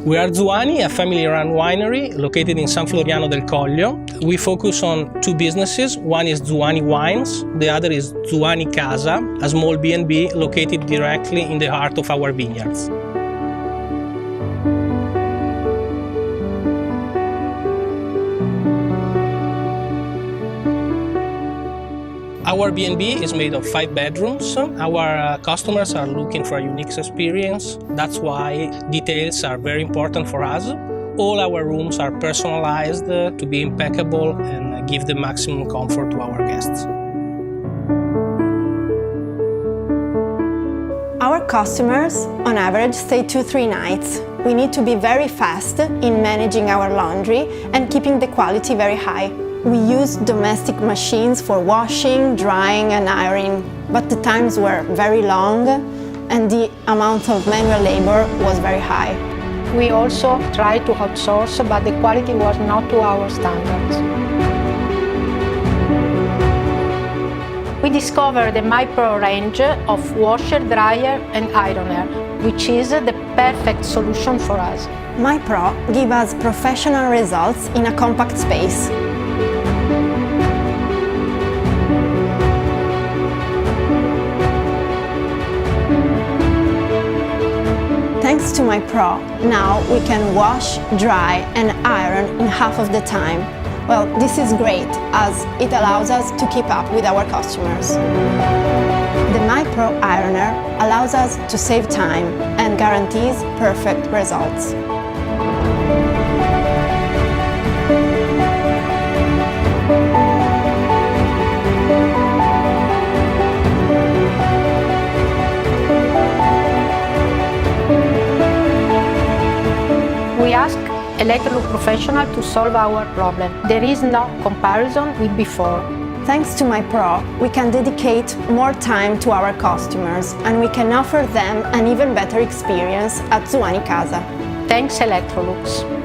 We are Zuani, a family-run winery located in San Floriano del Coglio. We focus on two businesses. One is Zuani Wines, the other is Zuani Casa, a small B&B located directly in the heart of our vineyards. Our B&B is made of 5 bedrooms. Our customers are looking for a unique experience. That's why details are very important for us. All our rooms are personalized to be impeccable and give the maximum comfort to our guests. Our customers, on average, stay 2-3 nights. We need to be very fast in managing our laundry and keeping the quality very high. We use domestic machines for washing, drying and ironing, but the times were very long and the amount of manual labor was very high. We also tried to outsource, but the quality was not to our standards. We discovered the MyPro range of washer, dryer and ironer, which is the perfect solution for us. MyPro gives us professional results in a compact space. Thanks to MyPro, now we can wash, dry and iron in half of the time. Well, this is great as it allows us to keep up with our customers. The MyPro ironer allows us to save time and guarantees perfect results. We ask Electrolux professional to solve our problem. There is no comparison with before. Thanks to MyPro, we can dedicate more time to our customers and we can offer them an even better experience at Zuani Casa. Thanks Electrolux.